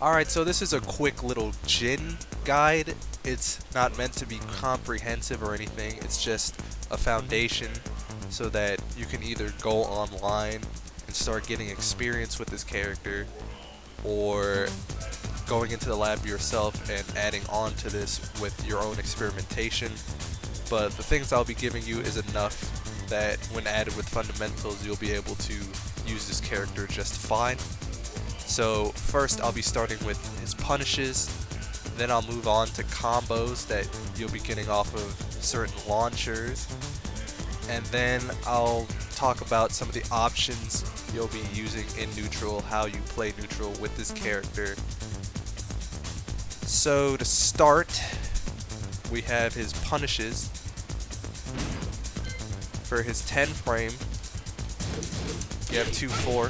Alright, so this is a quick little Jin guide. It's not meant to be comprehensive or anything, it's just a foundation so that you can either go online and start getting experience with this character, or going into the lab yourself and adding on to this with your own experimentation. But the things I'll be giving you is enough that when added with fundamentals, you'll be able to use this character just fine. So first I'll be starting with his punishes, then I'll move on to combos that you'll be getting off of certain launchers, and then I'll talk about some of the options you'll be using in neutral, how you play neutral with this character. So to start, we have his punishes. For his 10 frame, you have 2-4,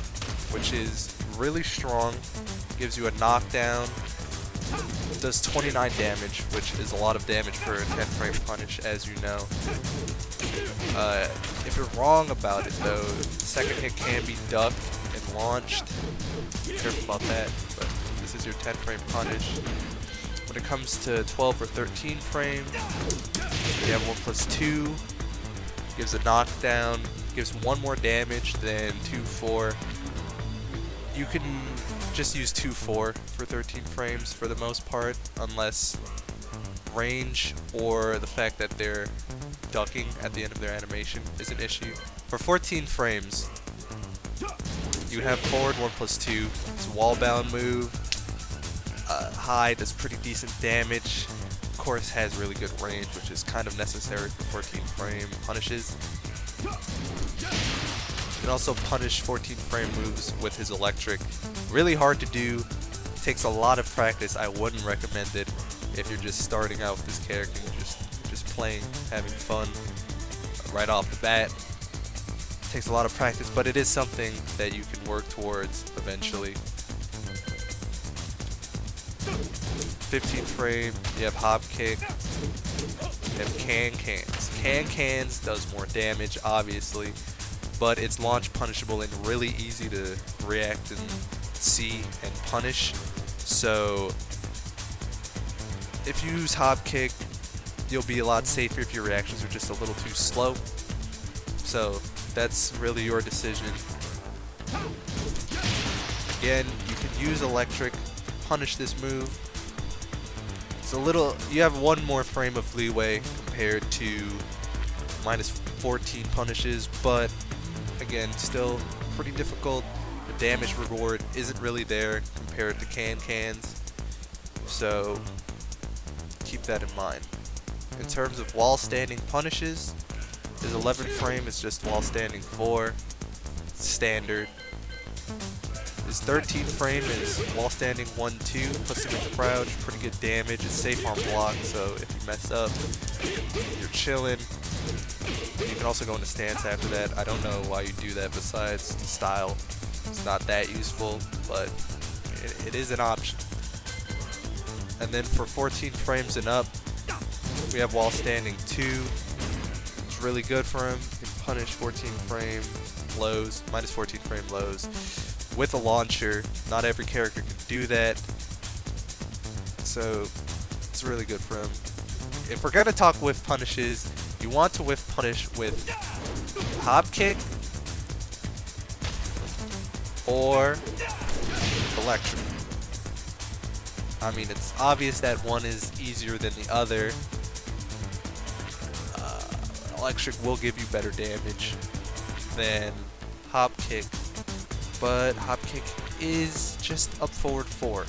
which is really strong, gives you a knockdown, does 29 damage, which is a lot of damage for a 10 frame punish, as you know. If you're wrong about it though, the second hit can be ducked and launched. Be careful about that, but this is your 10 frame punish. When it comes to 12 or 13 frame, you have 1+2, gives a knockdown, gives 1 more damage than 2-4. You can just use 2-4 for 13 frames for the most part, unless range or the fact that they're ducking at the end of their animation is an issue. For 14 frames, you have forward 1+2. It's a wall bound move. High does pretty decent damage. Of course, has really good range, which is kind of necessary for 14 frame punishes. You can also punish 14 frame moves with his electric. Really hard to do, takes a lot of practice. I wouldn't recommend it if you're just starting out with this character, just playing, having fun right off the bat. Takes a lot of practice, but it is something that you can work towards eventually. 15 frame, you have hop kick, you have can-cans. Can-cans does more damage, obviously, but it's launch punishable and really easy to react and see and punish. So if you use hop kick, you'll be a lot safer if your reactions are just a little too slow. So that's really your decision. Again, you can use electric, punish this move. It's a little, you have 1 more frame of leeway compared to -14 punishes, but again, still pretty difficult. The damage reward isn't really there compared to can-cans, so keep that in mind. In terms of wall standing punishes, his 11 frame is just wall standing 4, standard. His 13 frame is wall standing 1-2, plus with the crouch, pretty good damage. It's safe on block, so if you mess up, you're chilling. You can also go into stance after that. I don't know why you do that besides the style. It's not that useful, but it is an option. And then for 14 frames and up, we have wall standing 2. It's really good for him. You can punish 14 frame lows, -14 frame lows with a launcher. Not every character can do that, so it's really good for him. If we're gonna talk whiff punishes, you want to whiff punish with hop kick or electric. I mean, it's obvious that one is easier than the other. Electric will give you better damage than hop kick, but hop kick is just up forward 4.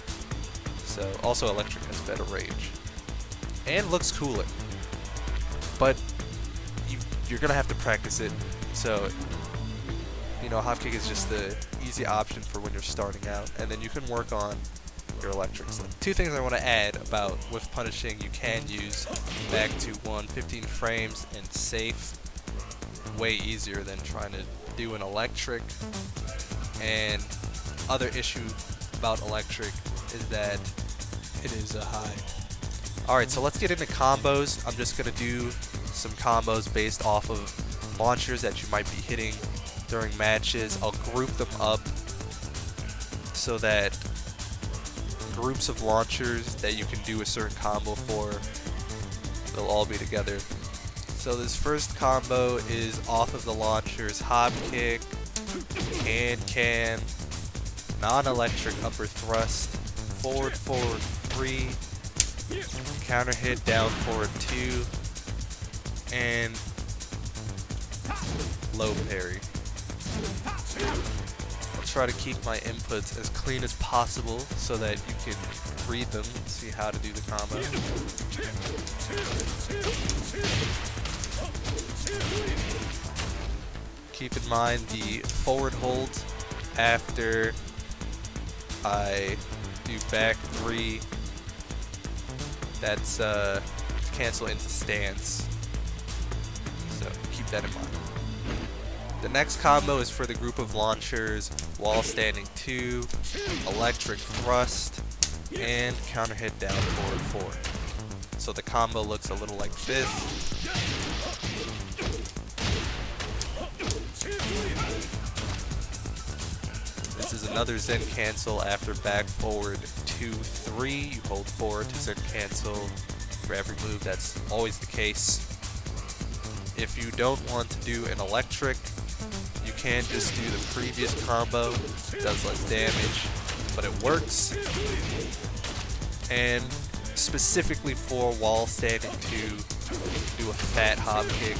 So also electric has better range and looks cooler, but you're gonna have to practice it. So you know, hop kick is just the easy option for when you're starting out, and then you can work on your electrics. 2 things I want to add about whiff punishing: you can use back to 15 frames and safe, way easier than trying to do an electric. And other issue about electric is that it is a high. Alright, so let's get into combos. I'm just going to do some combos based off of launchers that you might be hitting during matches. I'll group them up so that groups of launchers that you can do a certain combo for. They'll all be together. So this first combo is off of the launchers: hop kick, can, non-electric upper thrust, forward 3, counter hit down forward 2, and low parry. I'll try to keep my inputs as clean as possible so that you can read them and see how to do the combo. Keep in mind the forward holds after I do back 3. That's cancel into stance. So keep that in mind. The next combo is for the group of launchers: wall standing 2, electric thrust, and counter hit down forward 4. So the combo looks a little like this. This is another Zen cancel after back forward 2, 3. You hold 4 to Zen cancel for every move. That's always the case. If you don't want to do an electric, you can just do the previous combo. It does less damage, but it works. And specifically for wall standing 2, do a fat hop kick.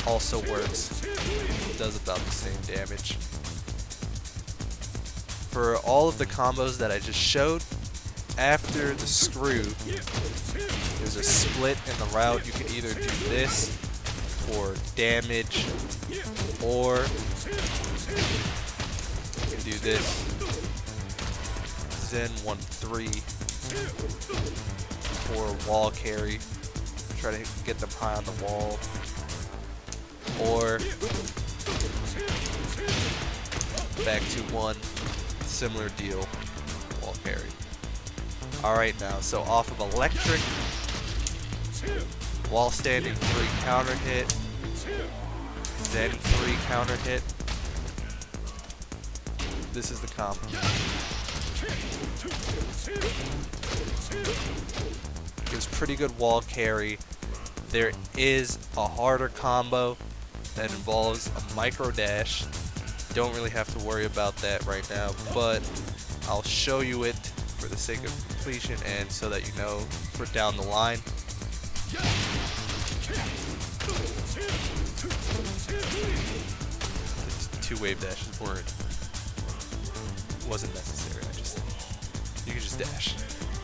Also works. It does about the same damage. For all of the combos that I just showed, after the screw, there's a split in the route. You can either do this for damage, or you can do this Zen 1-3 for wall carry. Try to get them high on the wall. Or back to 1, similar deal, wall carry. Alright, now, so off of electric, wall standing 3 counter hit, Zen 3 counter hit. This is the combo. Gives pretty good wall carry. There is a harder combo that involves a micro dash. Don't really have to worry about that right now, but I'll show you it for the sake of completion and so that you know for down the line. The 2 wave dashes wasn't necessary. You can just dash.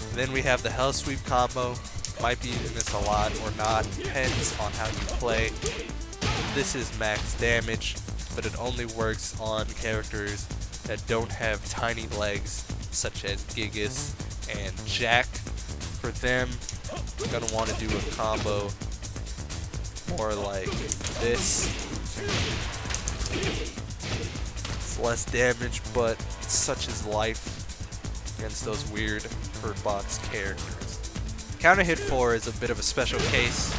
And then we have the Hell Sweep combo. Might be using this a lot or not, depends on how you play. This is max damage, but it only works on characters that don't have tiny legs, such as Gigas and Jack. For them, you're gonna want to do a combo more like this. It's less damage, but such is life against those weird hurt box characters. Counter hit 4 is a bit of a special case.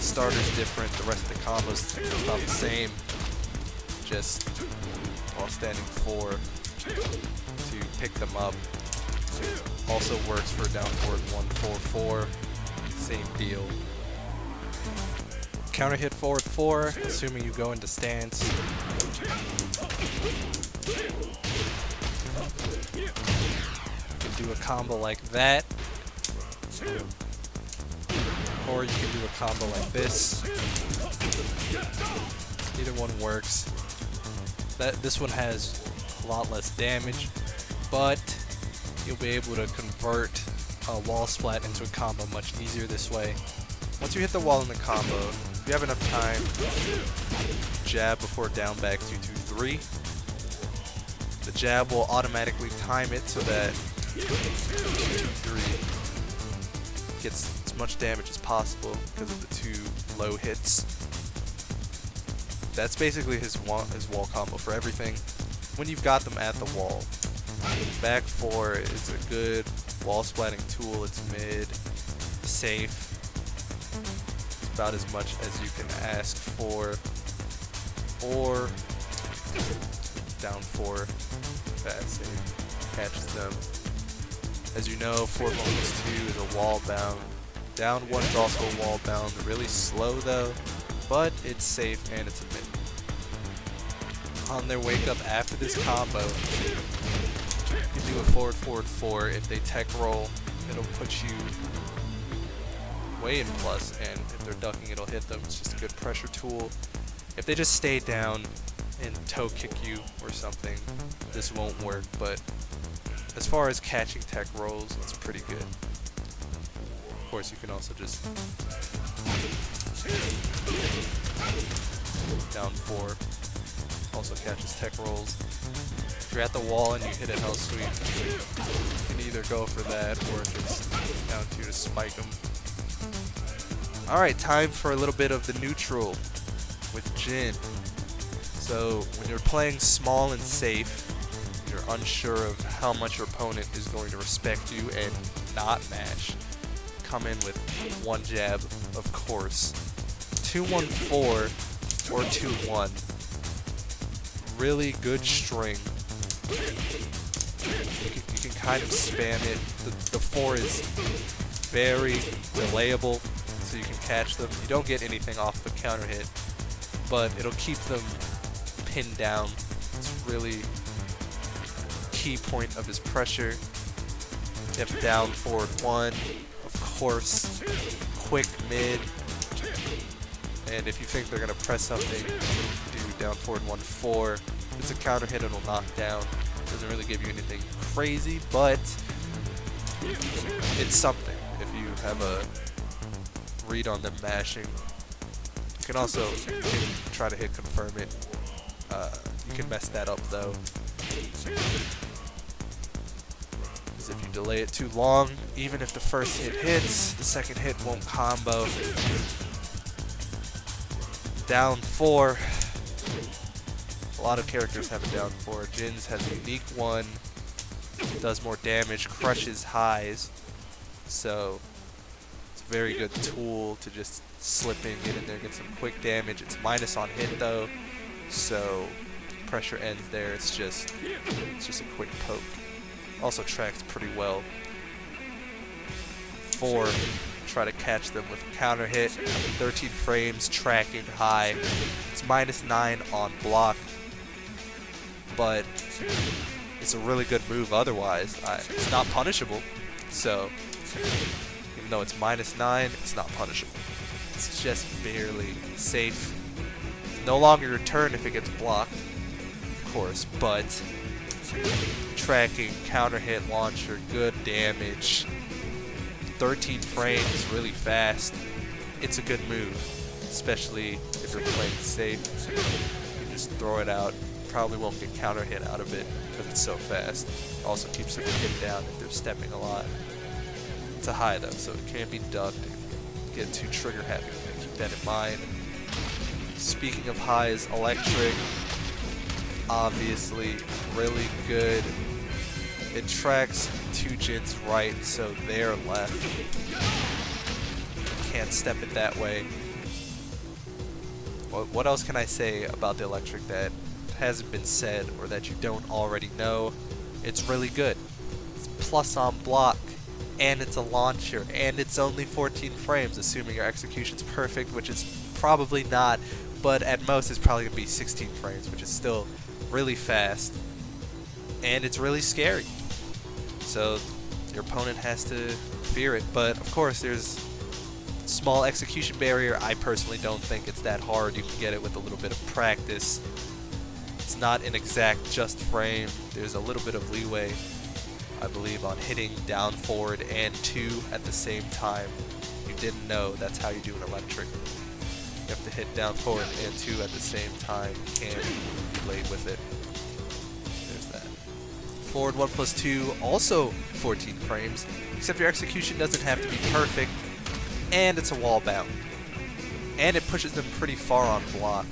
Starter's different, the rest of the combos are about the same. Just while standing 4 to pick them up. Also works for down forward 1-4-4. Same deal. Counter hit forward 4, assuming you go into stance. You can do a combo like that, or you can do a combo like this. Either one works. This one has a lot less damage, but you'll be able to convert a wall splat into a combo much easier this way. Once you hit the wall in the combo, if you have enough time, jab before down back 2-2-3. The jab will automatically time it so that 2-2-3 gets as much damage as possible because of the 2 low hits. That's basically his wall combo for everything. When you've got them at the wall, back 4 is a good wall splatting tool. It's mid, safe. It's about as much as you can ask for. Or down 4, fast save. catches them. As you know, forward 1+2 is a wall bound. Down 1 is also a wall bound. Really slow though, but it's safe and it's a mid. On their wake up after this combo, you can do a forward 4. If they tech roll, it'll put you way in plus, and if they're ducking, it'll hit them. It's just a good pressure tool. If they just stay down and toe kick you or something, this won't work, but as far as catching tech rolls, it's pretty good. Of course, you can also just down 4. Also catches tech rolls. If you're at the wall and you hit a hell sweep, you can either go for that or just down 2 to spike them. Alright, time for a little bit of the neutral with Jin. So when you're playing small and safe, you're unsure of how much your opponent is going to respect you and not mash. Come in with 1 jab, of course. 2-1-4 or 2-1. Really good string. You can kind of spam it. The 4 is very delayable, so you can catch them. You don't get anything off the counter hit, but it'll keep them pinned down. It's really key point of his pressure. You have down forward 1, of course, quick mid, and if you think they're gonna press something, do down forward 1-4. If it's a counter hit, it'll knock down. Doesn't really give you anything crazy, but it's something. If you have a read on them mashing, you can also try to hit confirm it. You can mess that up though, because if you delay it too long, even if the first hit hits, the second hit won't combo. Down 4. A lot of characters have a down 4. Jin's has a unique one. Does more damage, crushes highs. So it's a very good tool to just slip in, get in there, get some quick damage. It's minus on hit though, so pressure ends there. It's just a quick poke. Also tracks pretty well. 4. Try to catch them with a counter hit. 13 frames, tracking high. It's -9 on block, but it's a really good move otherwise. It's not punishable, so even though it's -9, it's not punishable. It's just barely safe. It's no longer your turn if it gets blocked, of course, but tracking, counter hit, launcher, good damage. 13 frames, really fast. It's a good move, especially if you're playing safe. You just throw it out. Probably won't get counter hit out of it because it's so fast. Also keeps the hit down if they're stepping a lot. It's a high though, so it can't be ducked. Get too trigger happy. Keep that in mind. Speaking of highs, electric, obviously really good. It tracks 2 Jin's right, so they're left. Can't step it that way. What else can I say about the electric that hasn't been said or that you don't already know? It's really good. It's plus on block, and it's a launcher, and it's only 14 frames, assuming your execution's perfect, which is probably not, but at most it's probably going to be 16 frames, which is still really fast, and it's really scary. So your opponent has to fear it, but of course there's small execution barrier. I personally don't think it's that hard. You can get it with a little bit of practice. It's not an exact just frame. There's a little bit of leeway, I believe, on hitting down forward and 2 at the same time. You didn't know, that's how you do an electric. You have to hit down forward and 2 at the same time. You can't be late with it. There's that. Forward 1+2, also 14 frames, except your execution doesn't have to be perfect, and it's a wall bound. And it pushes them pretty far on block.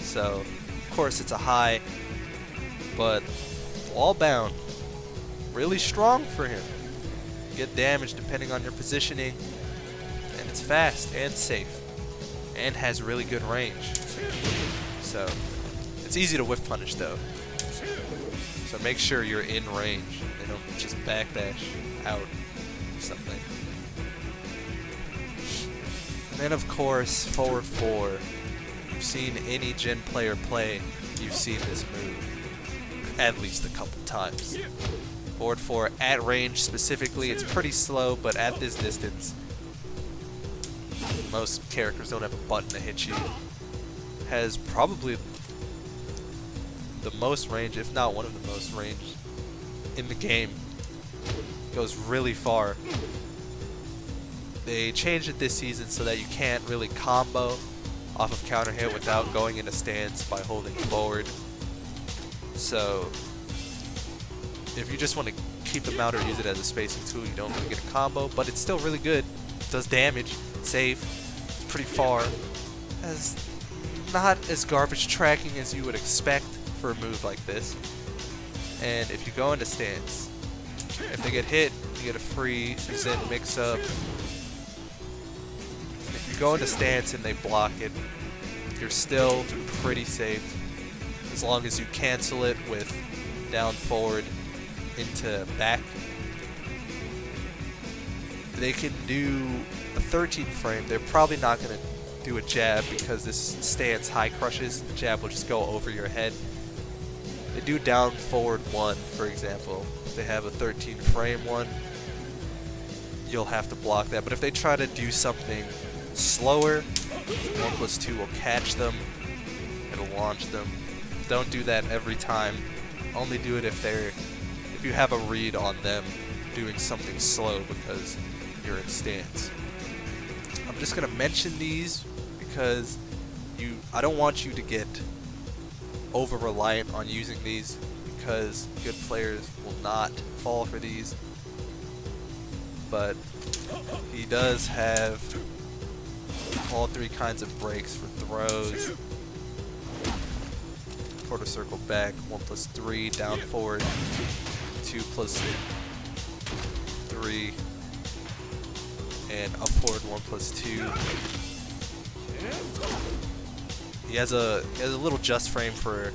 So, of course it's a high, but wall bound, really strong for him. Get damage depending on your positioning, and it's fast and safe, and has really good range. So, it's easy to whiff punish though. So make sure you're in range. They don't just backdash out or something. And then of course, forward 4. If you've seen any Jin player play, you've seen this move at least a couple times. Forward 4 at range specifically, it's pretty slow, but at this distance, most characters don't have a button to hit you. Has probably the most range, if not one of the most range in the game. Goes really far. They changed it this season so that you can't really combo off of counter hit without going into stance by holding forward. So if you just want to keep them out or use it as a spacing tool, you don't really get a combo, but it's still really good. It does damage, safe, it's pretty far. Has not as garbage tracking as you would expect for a move like this. And if you go into stance, if they get hit, you get a free Zen mix-up. If you go into stance and they block it, you're still pretty safe as long as you cancel it with down forward into back. They can do a 13 frame. They're probably not going to do a jab because this stance high crushes. The jab will just go over your head. They do down forward 1, for example. If they have a 13 frame one, you'll have to block that. But if they try to do something slower, 1+2 will catch them. It'll launch them. Don't do that every time. Only do it if you have a read on them doing something slow because you're in stance. I'm just gonna mention these because I don't want you to get over reliant on using these, because good players will not fall for these. But he does have all 3 kinds of breaks for throws. Quarter circle back, 1+3, down forward, 2+3, and up forward 1+2. He has a little just frame for a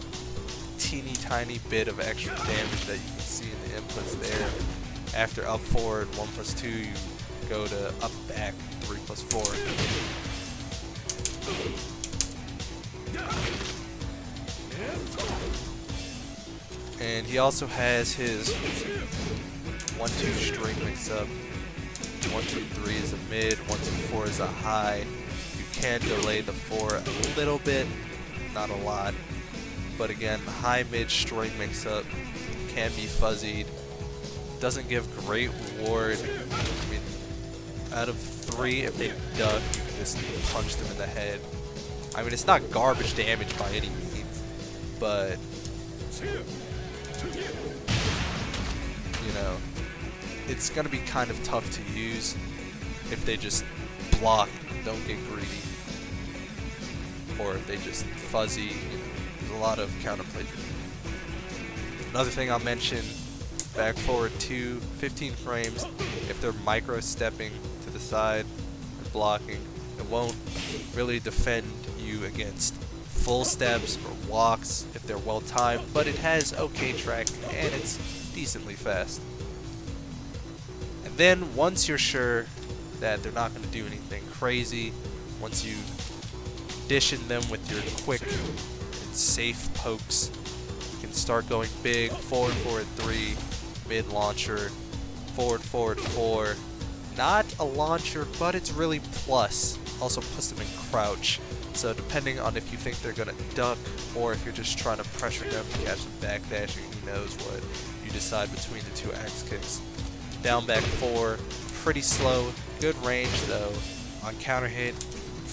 teeny tiny bit of extra damage that you can see in the inputs there. After up forward 1+2, you go to up back 3+4. And he also has his 1-2 string mix up. 1-2-3 is a mid, 1-2-4 is a high. You can delay the 4 a little bit, not a lot. But again, high mid string mix up can be fuzzied. Doesn't give great reward. I mean, out of 3, if they duck, you can just punch them in the head. I mean, it's not garbage damage by any means, but you know, it's gonna be kind of tough to use if they just block, don't get greedy, or if they just fuzzy. You know, there's a lot of counterplay. Another thing I'll mention: back forward 2, 15 frames. If they're micro stepping to the side and blocking, it won't really defend you against full steps or walks if they're well timed, but it has okay tracking and it's decently fast. And then once you're sure that they're not going to do anything crazy, once you condition them with your quick and safe pokes, you can start going big, forward 3, mid launcher, forward 4. Not a launcher, but it's really plus. Also puts them in crouch. So depending on if you think they're going to duck or if you're just trying to pressure them to catch them backdashing, who knows what, you decide between the 2 axe kicks. Down back 4, pretty slow, good range though. On counter hit,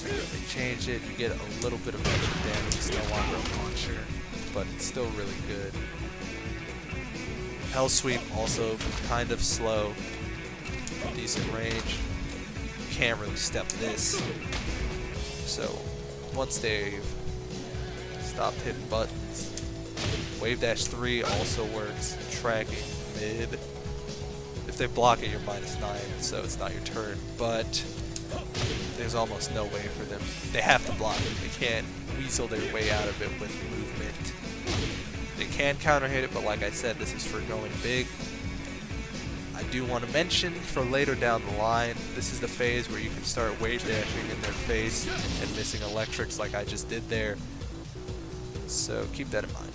they changed it, you get a little bit of extra damage. It's no longer a launcher, but it's still really good. Hell sweep also kind of slow, decent range. You can't really step this. So once they've stopped hitting buttons, wave dash 3 also works. Tracking mid. If they block it, you're -9, so it's not your turn. But there's almost no way for them. They have to block it. They can't weasel their way out of it with movement. They can counter hit it, but like I said, this is for going big. I do want to mention for later down the line, this is the phase where you can start wave dashing in their face and missing electrics like I just did there. So keep that in mind.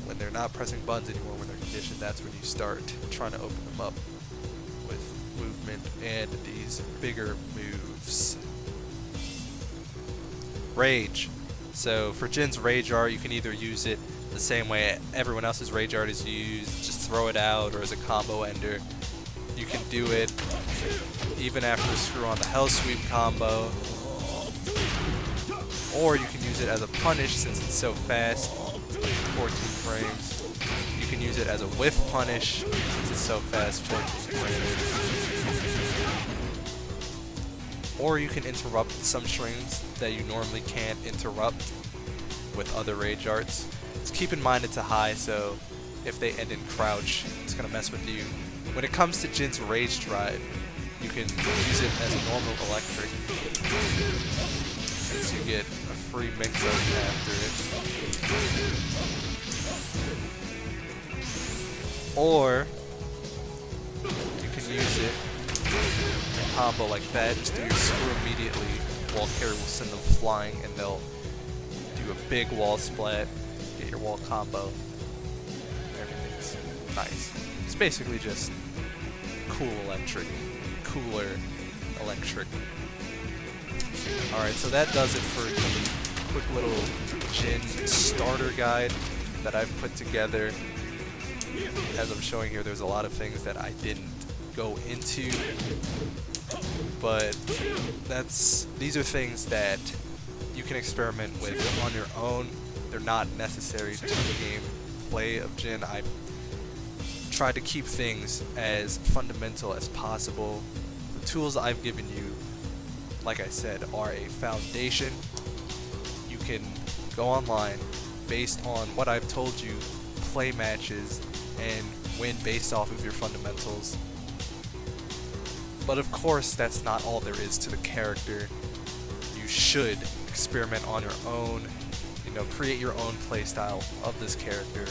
When they're not pressing buttons anymore, when they're conditioned, that's when you start trying to open them up with movement and these bigger moves. Rage. So for Jin's Rage Art, you can either use it the same way everyone else's Rage Art is used, just throw it out, or as a combo ender. You can do it even after the Screw on the Hell Sweep combo, or you can use it as a punish since it's so fast, 14 frames. You can use it as a whiff punish since it's so fast, 14 frames. Or you can interrupt some strings that you normally can't interrupt with other Rage Arts. Just keep in mind it's a high, so if they end in crouch, it's going to mess with you. When it comes to Jin's Rage Drive, you can use it as a normal electric, since you get a free mix-up after it. Or you can use it in a combo like that, just do your screw immediately, wall carry will send them flying and they'll do a big wall splat, get your wall combo, everything's nice. It's basically just cool electric, cooler electric. Alright, so that does it for the quick little Jin starter guide that I've put together. As I'm showing here, there's a lot of things that I didn't go into, but these are things that you can experiment with on your own. They're not necessary to the game play of Jin. I tried to keep things as fundamental as possible. The tools I've given you, like I said, are a foundation. You can go online based on what I've told you, play matches, and win based off of your fundamentals. But of course, that's not all there is to the character. You should experiment on your own, create your own playstyle of this character,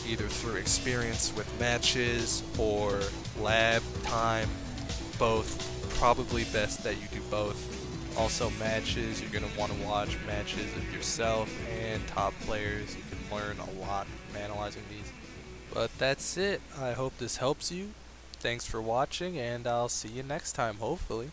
either through experience with matches or lab time, both. Probably best that you do both. Also matches, you're going to want to watch matches of yourself and top players. You can learn a lot from analyzing these. But that's it. I hope this helps you. Thanks for watching, and I'll see you next time, hopefully.